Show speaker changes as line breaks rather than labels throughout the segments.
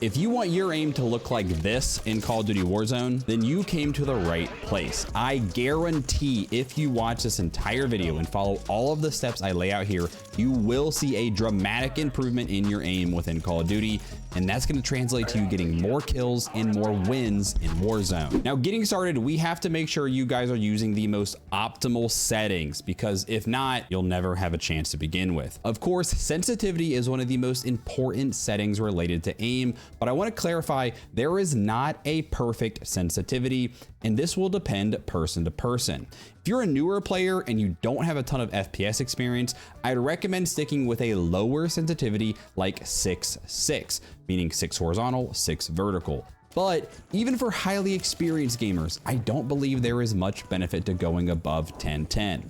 If you want your aim to look like this in Call of Duty Warzone, then you came to the right place. I guarantee if you watch this entire video and follow all of the steps I lay out here, you will see a dramatic improvement in your aim within Call of Duty, and that's going to translate to you getting more kills and more wins in Warzone. Now, getting started, we have to make sure you guys are using the most optimal settings, because if not, you'll never have a chance to begin with. Of course, sensitivity is one of the most important settings related to aim, but I want to clarify, there is not a perfect sensitivity, and this will depend person to person. If you're a newer player and you don't have a ton of FPS experience, I'd recommend sticking with a lower sensitivity like 6/6, meaning 6 horizontal, 6 vertical. But even for highly experienced gamers, I don't believe there is much benefit to going above 10/10.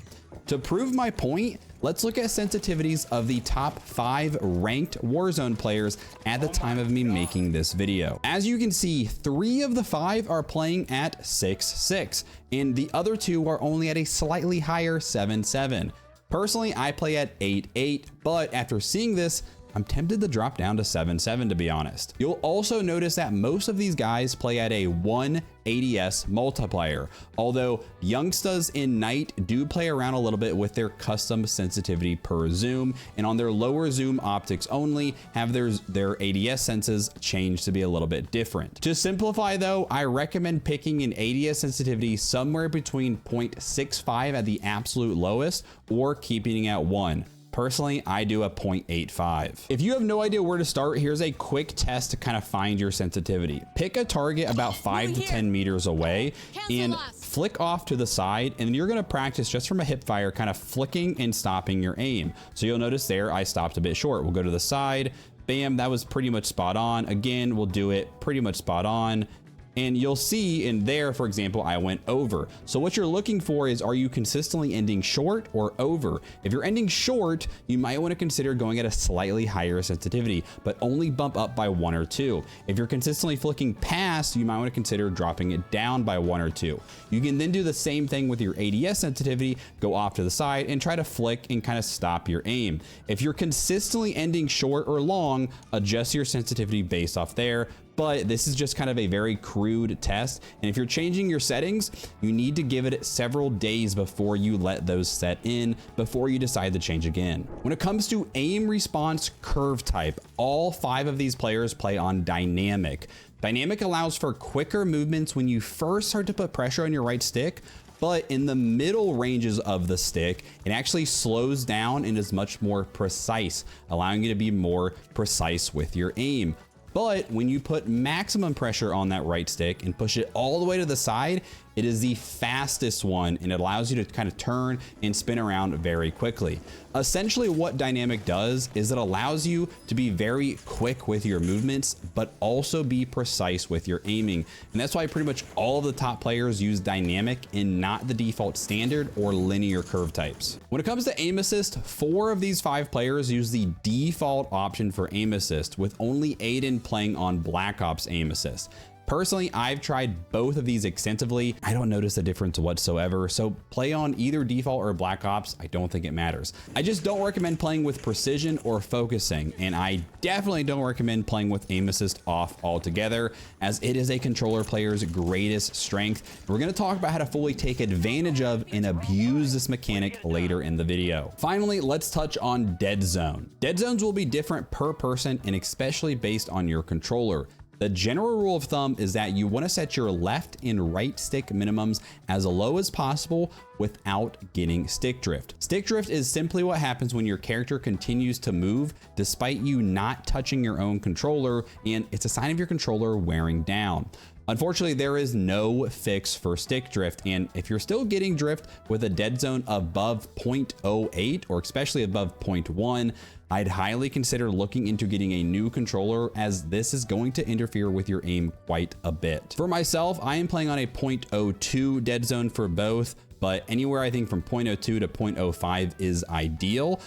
To prove my point, let's look at sensitivities of the top 5 ranked Warzone players at the time of me making this video. As you can see, 3 of the 5 are playing at 6/6, and the other 2 are only at a slightly higher 7/7. Personally, I play at 8/8, but after seeing this, I'm tempted to drop down to 7/7 to be honest. You'll also notice that most of these guys play at a 1 ADS multiplier, although youngsters in Night do play around a little bit with their custom sensitivity per zoom, and on their lower zoom optics only have their ADS senses changed to be a little bit different. To simplify though, I recommend picking an ADS sensitivity somewhere between 0.65 at the absolute lowest or keeping it at 1. Personally, I do a 0.85. If you have no idea where to start, here's a quick test to kind of find your sensitivity. Pick a target about 5 to 10 meters away and flick off to the side, and you're gonna practice just from a hip fire, kind of flicking and stopping your aim. So you'll notice there, I stopped a bit short. We'll go to the side, bam, that was pretty much spot on. Again, we'll do it pretty much spot on. And you'll see in there, for example, I went over. So what you're looking for is, are you consistently ending short or over? If you're ending short, you might want to consider going at a slightly higher sensitivity, but only bump up by 1 or 2. If you're consistently flicking past, you might want to consider dropping it down by 1 or 2. You can then do the same thing with your ADS sensitivity, go off to the side and try to flick and kind of stop your aim. If you're consistently ending short or long, adjust your sensitivity based off there. But this is just kind of a very crude test. And if you're changing your settings, you need to give it several days before you let those set in, before you decide to change again. When it comes to aim response curve type, all 5 of these players play on dynamic. Dynamic allows for quicker movements when you first start to put pressure on your right stick, but in the middle ranges of the stick, it actually slows down and is much more precise, allowing you to be more precise with your aim. But when you put maximum pressure on that right stick and push it all the way to the side, it is the fastest one, and it allows you to kind of turn and spin around very quickly. Essentially what dynamic does is it allows you to be very quick with your movements, but also be precise with your aiming. And that's why pretty much all of the top players use dynamic and not the default standard or linear curve types. When it comes to aim assist, 4 of these 5 players use the default option for aim assist, with only Aiden playing on Black Ops aim assist. Personally, I've tried both of these extensively. I don't notice a difference whatsoever, so play on either default or Black Ops. I don't think it matters. I just don't recommend playing with precision or focusing, and I definitely don't recommend playing with aim assist off altogether, as it is a controller player's greatest strength. We're gonna talk about how to fully take advantage of and abuse this mechanic later in the video. Finally, let's touch on dead zone. Dead zones will be different per person and especially based on your controller. The general rule of thumb is that you want to set your left and right stick minimums as low as possible without getting stick drift. Stick drift is simply what happens when your character continues to move despite you not touching your own controller, and it's a sign of your controller wearing down. Unfortunately, there is no fix for stick drift, and if you're still getting drift with a dead zone above 0.08 or especially above 0.1, I'd highly consider looking into getting a new controller, as this is going to interfere with your aim quite a bit. For myself, I am playing on a 0.02 dead zone for both, but anywhere I think from 0.02 to 0.05 is ideal.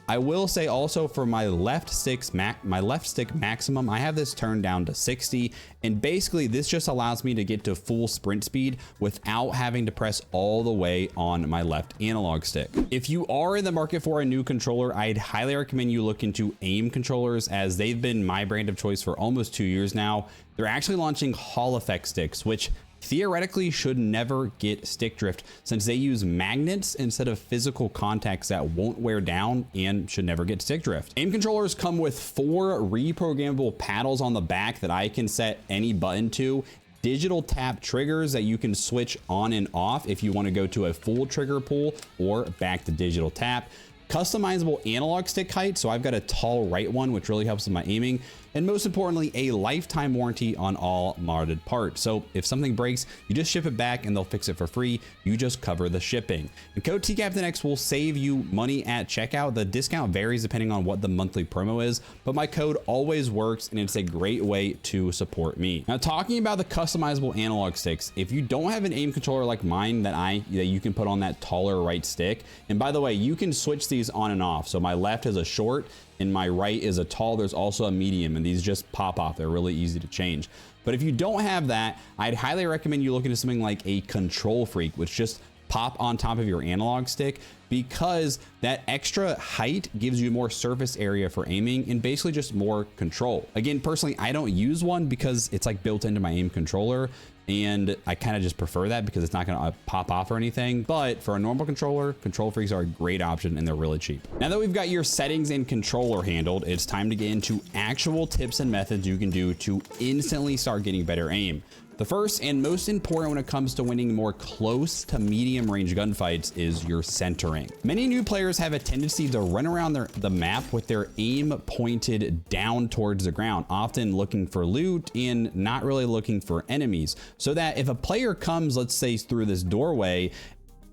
I will say also for my left stick maximum, I have this turned down to 60, and basically this just allows me to get to full sprint speed without having to press all the way on my left analog stick. If you are in the market for a new controller, I'd highly recommend you look into AIM controllers, as they've been my brand of choice for almost 2 years now. They're actually launching Hall effect sticks, which theoretically should never get stick drift, since they use magnets instead of physical contacts that won't wear down and should never get stick drift. AIM controllers come with 4 reprogrammable paddles on the back that I can set any button to, digital tap triggers that you can switch on and off if you want to go to a full trigger pull or back to digital tap, customizable analog stick height, so I've got a tall right one, which really helps with my aiming, and most importantly, a lifetime warranty on all modded parts. So if something breaks, you just ship it back and they'll fix it for free. You just cover the shipping. And code TCaptainX will save you money at checkout. The discount varies depending on what the monthly promo is, but my code always works and it's a great way to support me. Now, talking about the customizable analog sticks, if you don't have an AIM controller like mine that you can put on that taller right stick, and by the way, you can switch these on and off. So my left is a short and my right is a tall. There's also a medium, and these just pop off. They're really easy to change. But if you don't have that, I'd highly recommend you look into something like a Control Freak, which just pop on top of your analog stick, because that extra height gives you more surface area for aiming and basically just more control. Again, personally, I don't use one because it's like built into my AIM controller, and I kind of just prefer that because it's not going to pop off or anything. But for a normal controller, Control Freaks are a great option and they're really cheap. Now that we've got your settings and controller handled, it's time to get into actual tips and methods you can do to instantly start getting better aim. The first and most important when it comes to winning more close to medium range gunfights is your centering. Many new players have a tendency to run around the map with their aim pointed down towards the ground, often looking for loot and not really looking for enemies. So that if a player comes, let's say through this doorway,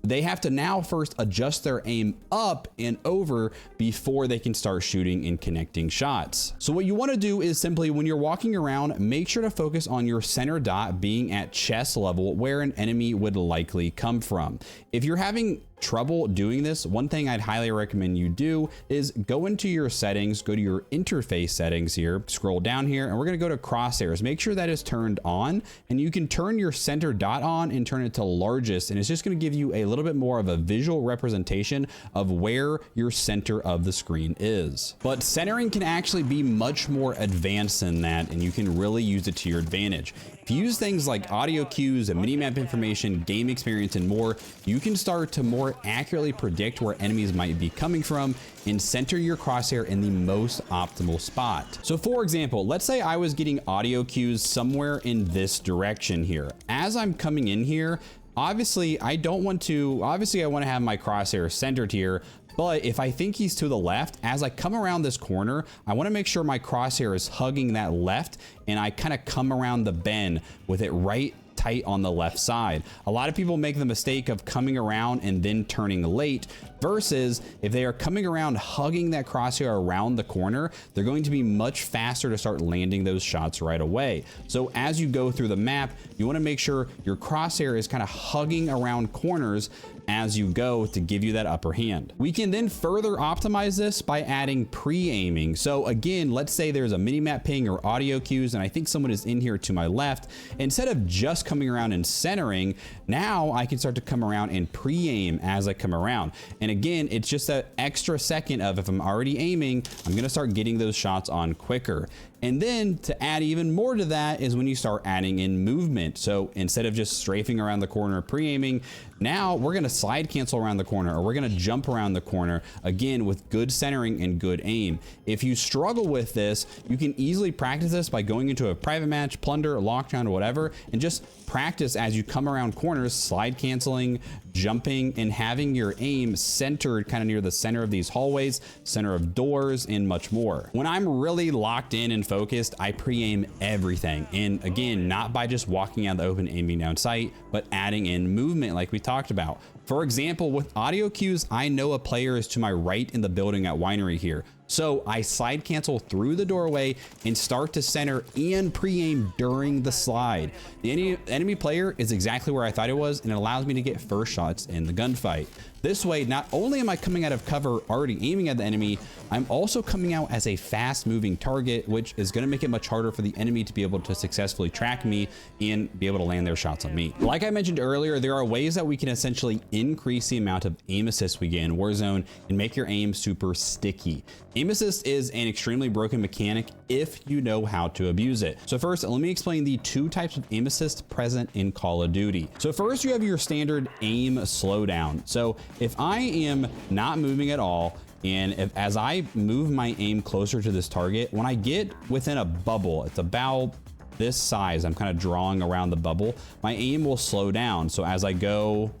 they have to now first adjust their aim up and over before they can start shooting and connecting shots. So what you want to do is simply, when you're walking around, make sure to focus on your center dot being at chest level where an enemy would likely come from. If you're having trouble doing this, one thing I'd highly recommend you do is go into your settings, go to your interface settings here, scroll down here, and we're going to go to crosshairs. Make sure that is turned on, and you can turn your center dot on and turn it to largest, and it's just going to give you a little bit more of a visual representation of where your center of the screen is. But centering can actually be much more advanced than that, and you can really use it to your advantage. If you use things like audio cues and minimap information, game experience, and more, you can start to more accurately predict where enemies might be coming from and center your crosshair in the most optimal spot. So for example, let's say I was getting audio cues somewhere in this direction here. As I'm coming in here, obviously I want to have my crosshair centered here, but if I think he's to the left, as I come around this corner, I want to make sure my crosshair is hugging that left, and I kind of come around the bend with it right tight on the left side. A lot of people make the mistake of coming around and then turning late, versus if they are coming around hugging that crosshair around the corner, they're going to be much faster to start landing those shots right away. So as you go through the map, you want to make sure your crosshair is kind of hugging around corners as you go to give you that upper hand. We can then further optimize this by adding pre-aiming. So again, let's say there's a minimap ping or audio cues, and I think someone is in here to my left. Instead of just coming around and centering, now I can start to come around and pre-aim as I come around. And again, it's just that extra second of, if I'm already aiming, I'm gonna start getting those shots on quicker. And then to add even more to that is when you start adding in movement. So instead of just strafing around the corner pre-aiming, now we're gonna slide cancel around the corner, or we're gonna jump around the corner, again with good centering and good aim. If you struggle with this, you can easily practice this by going into a private match, plunder, lockdown, or whatever, and just practice as you come around corners, slide canceling, jumping, and having your aim centered kind of near the center of these hallways, center of doors, and much more. When I'm really locked in and focused, I pre-aim everything. And again, not by just walking out the open aiming down sight, but adding in movement like we talked about. For example, with audio cues, I know a player is to my right in the building at Winery here. So I slide cancel through the doorway and start to center and pre-aim during the slide. The enemy player is exactly where I thought it was, and it allows me to get first shots in the gunfight. This way, not only am I coming out of cover already aiming at the enemy, I'm also coming out as a fast moving target, which is going to make it much harder for the enemy to be able to successfully track me and be able to land their shots on me. Like I mentioned earlier, there are ways that we can essentially increase the amount of aim assist we get in Warzone and make your aim super sticky. Aim assist is an extremely broken mechanic if you know how to abuse it. So first, let me explain the two types of aim assist present in Call of Duty. So first, you have your standard aim slowdown. So if I am not moving at all, and as I move my aim closer to this target, when I get within a bubble, it's about this size, I'm kind of drawing around the bubble, my aim will slow down. So as I go,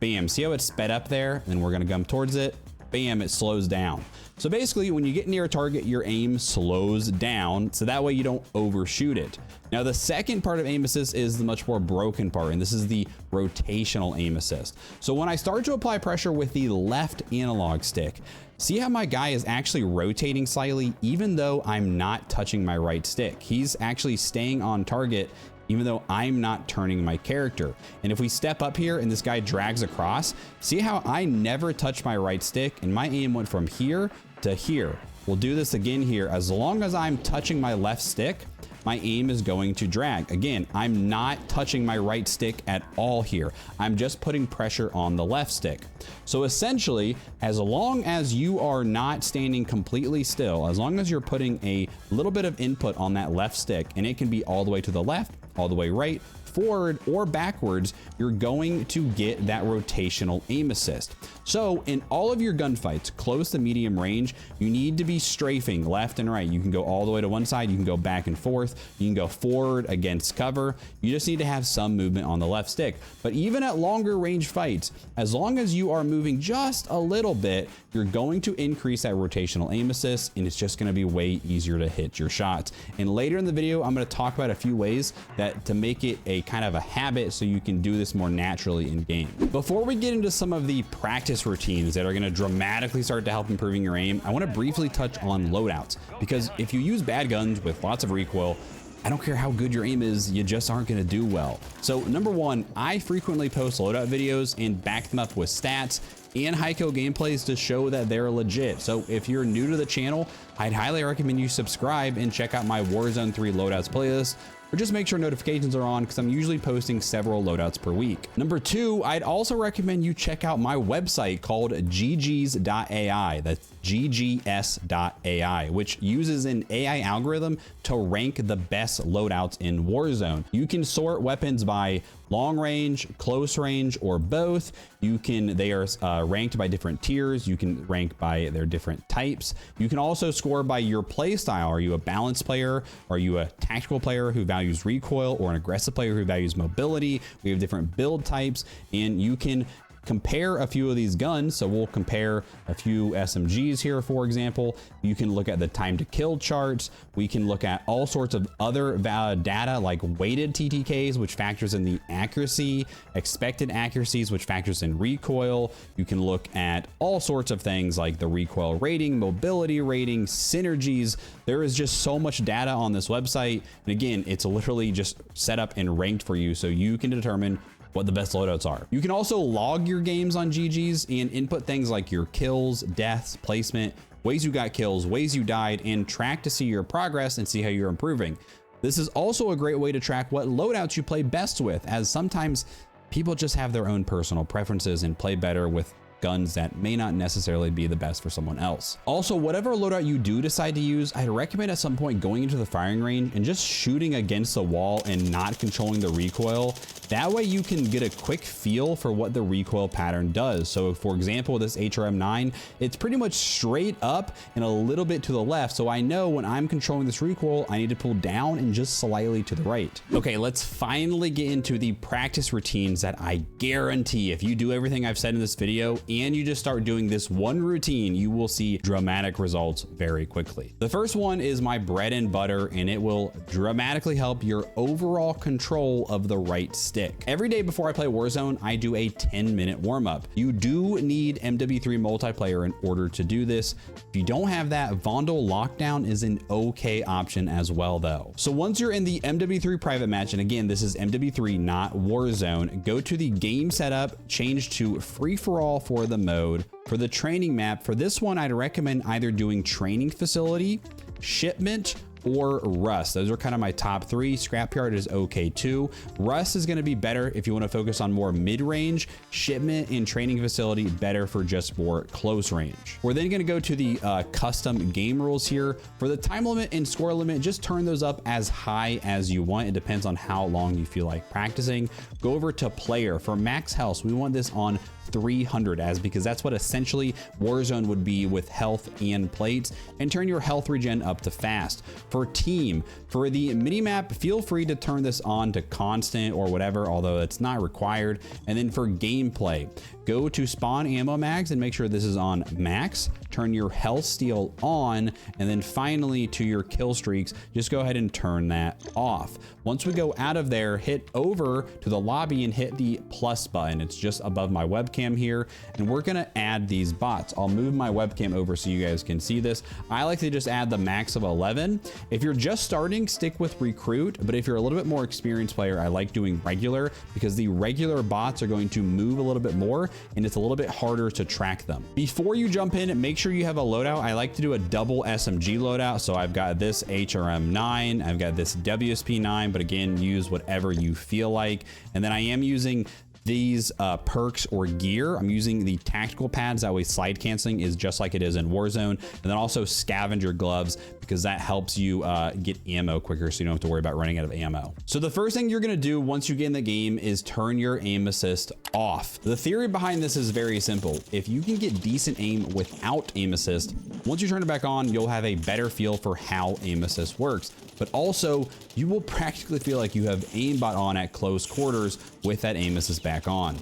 bam, see how it's sped up there? And we're gonna come towards it, bam, it slows down. So basically, when you get near a target, your aim slows down, so that way you don't overshoot it. Now, the second part of aim assist is the much more broken part, and this is the rotational aim assist. So when I start to apply pressure with the left analog stick, see how my guy is actually rotating slightly, even though I'm not touching my right stick. He's actually staying on target, even though I'm not turning my character. And if we step up here and this guy drags across, see how I never touch my right stick and my aim went from here to here. We'll do this again here. As long as I'm touching my left stick, my aim is going to drag. Again, I'm not touching my right stick at all here. I'm just putting pressure on the left stick. So essentially, as long as you are not standing completely still, as long as you're putting a little bit of input on that left stick, and it can be all the way to the left, all the way right, forward or backwards, you're going to get that rotational aim assist. So in all of your gunfights, close to medium range, you need to be strafing left and right. You can go all the way to one side, you can go back and forth, you can go forward against cover. You just need to have some movement on the left stick. But even at longer range fights, as long as you are moving just a little bit, you're going to increase that rotational aim assist, and it's just going to be way easier to hit your shots. And later in the video, I'm going to talk about a few ways that to make it a kind of a habit so you can do this more naturally in game. Before we get into some of the practice routines that are going to dramatically start to help improving your aim, I want to briefly touch on loadouts, because if you use bad guns with lots of recoil, I don't care how good your aim is, you just aren't going to do well. So number one, I frequently post loadout videos and back them up with stats and high-kill gameplays to show that they're legit. So if you're new to the channel, I'd highly recommend you subscribe and check out my Warzone 3 loadouts playlist, or just make sure notifications are on, because I'm usually posting several loadouts per week. Number two, I'd also recommend you check out my website called ggs.ai. That's ggs.ai, which uses an AI algorithm to rank the best loadouts in Warzone. You can sort weapons by long range, close range, or both. They are ranked by different tiers. You can rank by their different types. You can also score by your play style. Are you a balanced player? Are you a tactical player who values recoil, or an aggressive player who values mobility? We have different build types, and you can compare a few of these guns. So we'll compare a few SMGs here, for example. You can look at the time to kill charts. We can look at all sorts of other data like weighted TTKs, which factors in the accuracy, expected accuracies, which factors in recoil. You can look at all sorts of things like the recoil rating, mobility rating, synergies. There is just so much data on this website. And again, it's literally just set up and ranked for you so you can determine what the best loadouts are. You can also log your games on GG's and input things like your kills, deaths, placement, ways you got kills, ways you died, and track to see your progress and see how you're improving. This is also a great way to track what loadouts you play best with, as sometimes people just have their own personal preferences and play better with guns that may not necessarily be the best for someone else. Also, whatever loadout you do decide to use, I'd recommend at some point going into the firing range and just shooting against the wall and not controlling the recoil. That way you can get a quick feel for what the recoil pattern does. So for example, this HRM9, it's pretty much straight up and a little bit to the left. So I know when I'm controlling this recoil, I need to pull down and just slightly to the right. Okay, let's finally get into the practice routines that I guarantee if you do everything I've said in this video and you just start doing this one routine, you will see dramatic results very quickly. The first one is my bread and butter, and it will dramatically help your overall control of the right stick. stick. Every day before I play Warzone, I do a 10-minute warm-up. You do need MW3 multiplayer in order to do this. If you don't have that, Vondel Lockdown is an okay option as well though. So once you're in the MW3 private match, and again, this is MW3, not Warzone, go to the game setup, change to free-for-all for the mode. For the training map, for this one, I'd recommend either doing training facility, shipment, or Rust. Those are kind of my top three. Scrapyard is okay too. Rust is going to be better if you want to focus on more mid-range. Shipment and training facility better for just more close range. We're then going to go to the custom game rules here. For the time limit and score limit, just turn those up as high as you want. It depends on how long you feel like practicing. Go over to player. For max health, we want this on 300 because that's what essentially Warzone would be with health and plates, and turn your health regen up to fast. For team, for the mini map, feel free to turn this on to constant or whatever, although it's not required. And then for gameplay, go to spawn ammo mags and make sure this is on max. Turn your health steal on, and then finally to your kill streaks, just go ahead and turn that off. Once we go out of there, hit over to the lobby and hit the plus button. It's just above my webcam here, and we're gonna add these bots. I'll move my webcam over so you guys can see this. I like to just add the max of 11. If you're just starting, stick with recruit, but if you're a little bit more experienced player, I like doing regular because the regular bots are going to move a little bit more and it's a little bit harder to track them. Before you jump in, make sure you have a loadout. I like to do a double SMG loadout. So I've got this HRM9, I've got this WSP9, but again, use whatever you feel like. And then I am using these perks or gear. I'm using the tactical pads, that way slide canceling is just like it is in Warzone. And then also scavenger gloves, because that helps you get ammo quicker, so you don't have to worry about running out of ammo. So the first thing you're gonna do once you get in the game is turn your aim assist off. The theory behind this is very simple. If you can get decent aim without aim assist, once you turn it back on, you'll have a better feel for how aim assist works. But also, you will practically feel like you have aimbot on at close quarters with that aim assist back on.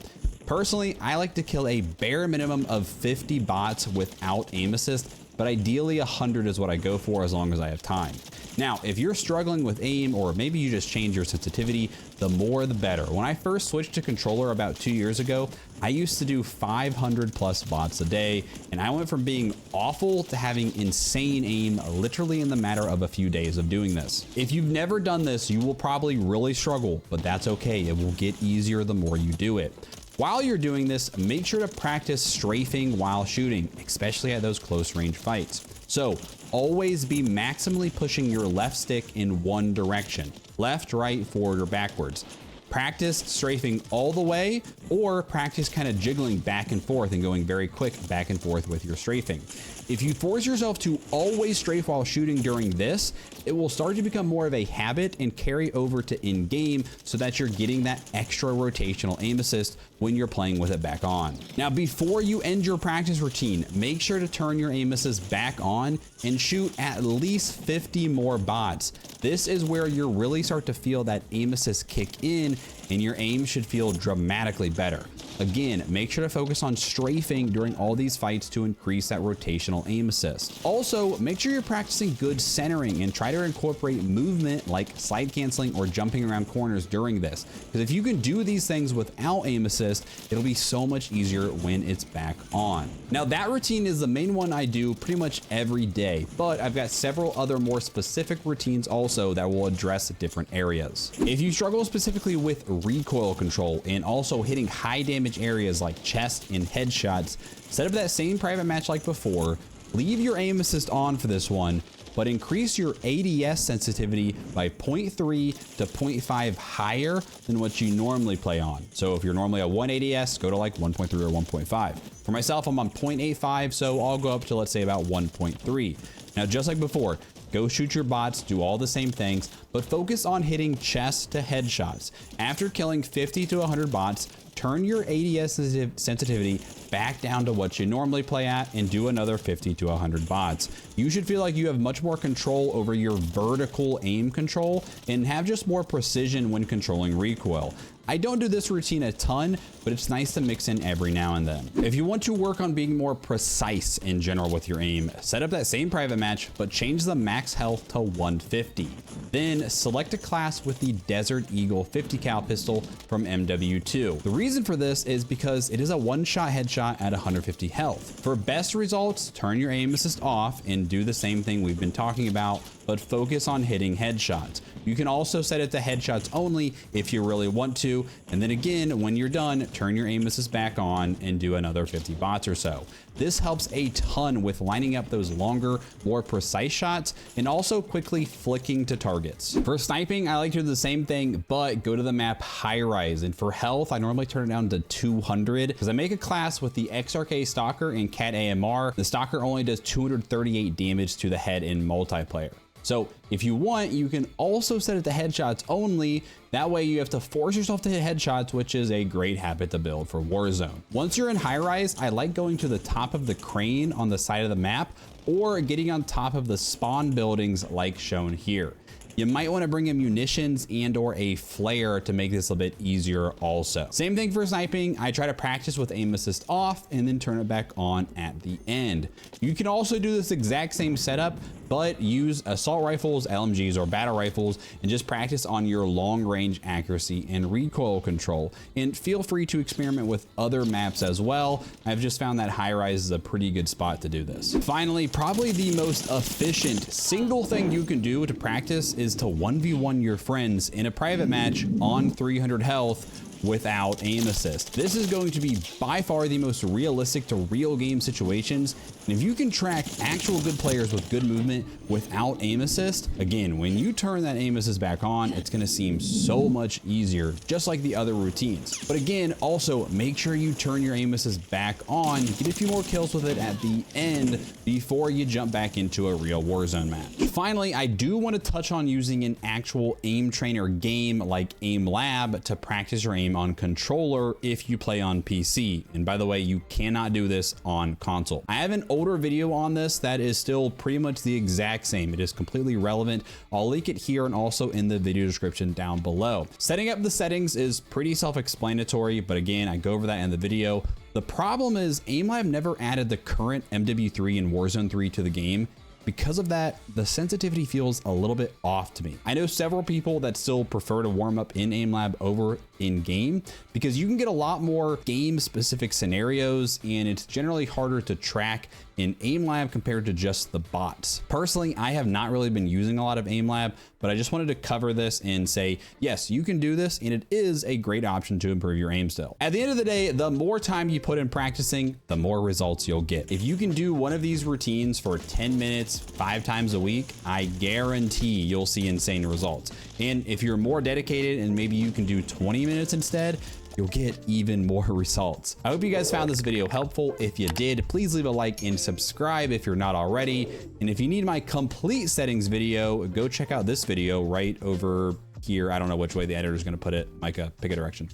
Personally, I like to kill a bare minimum of 50 bots without aim assist, but ideally 100 is what I go for as long as I have time. Now, if you're struggling with aim, or maybe you just change your sensitivity, the more the better. When I first switched to controller about 2 years ago, I used to do 500 plus bots a day, and I went from being awful to having insane aim literally in the matter of a few days of doing this. If you've never done this, you will probably really struggle, but that's okay. It will get easier the more you do it. While you're doing this, make sure to practice strafing while shooting, especially at those close range fights. So always be maximally pushing your left stick in one direction, left, right, forward, or backwards. Practice strafing all the way, or practice kind of jiggling back and forth and going very quick back and forth with your strafing. If you force yourself to always strafe while shooting during this, it will start to become more of a habit and carry over to in-game, so that you're getting that extra rotational aim assist when you're playing with it back on. Now, before you end your practice routine, make sure to turn your aim assist back on and shoot at least 50 more bots. This is where you really start to feel that aim assist kick in, and your aim should feel dramatically better. Again, make sure to focus on strafing during all these fights to increase that rotational aim assist. Also, make sure you're practicing good centering and try to incorporate movement like slide canceling or jumping around corners during this. Because if you can do these things without aim assist, it'll be so much easier when it's back on. Now, that routine is the main one I do pretty much every day, but I've got several other more specific routines also that will address different areas. If you struggle specifically with recoil control and also hitting high damage areas like chest and headshots, set up that same private match like before. Leave your aim assist on for this one, but increase your ADS sensitivity by 0.3 to 0.5 higher than what you normally play on. So if you're normally at 1 ADS, go to like 1.3 or 1.5. For myself, I'm on 0.85, so I'll go up to, let's say, about 1.3. Now, just like before, go shoot your bots, do all the same things, but focus on hitting chest to headshots. After killing 50 to 100 bots, turn your ADS sensitivity back down to what you normally play at and do another 50 to 100 bots. You should feel like you have much more control over your vertical aim control and have just more precision when controlling recoil. I don't do this routine a ton, but it's nice to mix in every now and then. If you want to work on being more precise in general with your aim, set up that same private match, but change the max health to 150. Then select a class with the Desert Eagle 50 cal pistol from MW2. The reason for this is because it is a one-shot headshot at 150 health. For best results, turn your aim assist off and do the same thing we've been talking about, but focus on hitting headshots. You can also set it to headshots only if you really want to, and then again, when you're done, turn your aim assist back on and do another 50 bots or so. This helps a ton with lining up those longer, more precise shots and also quickly flicking to targets. For sniping, I like to do the same thing, but go to the map high rise. And for health, I normally turn it down to 200 because I make a class with the XRK Stalker and Cat AMR. The Stalker only does 238 damage to the head in multiplayer. So if you want, you can also set it to headshots only. That way you have to force yourself to hit headshots, which is a great habit to build for Warzone. Once you're in high rise, I like going to the top of the crane on the side of the map or getting on top of the spawn buildings like shown here. You might want to bring in munitions and or a flare to make this a bit easier also. Same thing for sniping. I try to practice with aim assist off and then turn it back on at the end. You can also do this exact same setup, but use assault rifles, LMGs, or battle rifles and just practice on your long range accuracy and recoil control. And feel free to experiment with other maps as well. I've just found that high rise is a pretty good spot to do this. Finally, probably the most efficient single thing you can do to practice is to 1v1 your friends in a private match on 300 health without aim assist. This is going to be by far the most realistic to real game situations. And if you can track actual good players with good movement without aim assist, again, when you turn that aim assist back on, it's going to seem so much easier, just like the other routines. But again, also make sure you turn your aim assist back on, get a few more kills with it at the end before you jump back into a real Warzone match. Finally, I do want to touch on using an actual aim trainer game like Aim Lab to practice your aim on controller if you play on PC. And by the way, you cannot do this on console. I have an older video on this that is still pretty much the exact same. It is completely relevant. I'll link it here and also in the video description down below. Setting up the settings is pretty self-explanatory, but again, I go over that in the video. The problem is AimLab never added the current MW3 and Warzone 3 to the game. Because of that, the sensitivity feels a little bit off to me. I know several people that still prefer to warm up in AimLab over in game because you can get a lot more game specific scenarios and it's generally harder to track in AimLab compared to just the bots. Personally, I have not really been using a lot of AimLab, but I just wanted to cover this and say, yes, you can do this and it is a great option to improve your aim still. At the end of the day, the more time you put in practicing, the more results you'll get. If you can do one of these routines for 10 minutes, 5 times a week, I guarantee you'll see insane results. And if you're more dedicated and maybe you can do 20 minutes instead, you'll get even more results. I hope you guys found this video helpful. If you did, please leave a like and subscribe if you're not already. And if you need my complete settings video, go check out this video right over here. I don't know which way the editor is going to put it. Micah, pick a direction.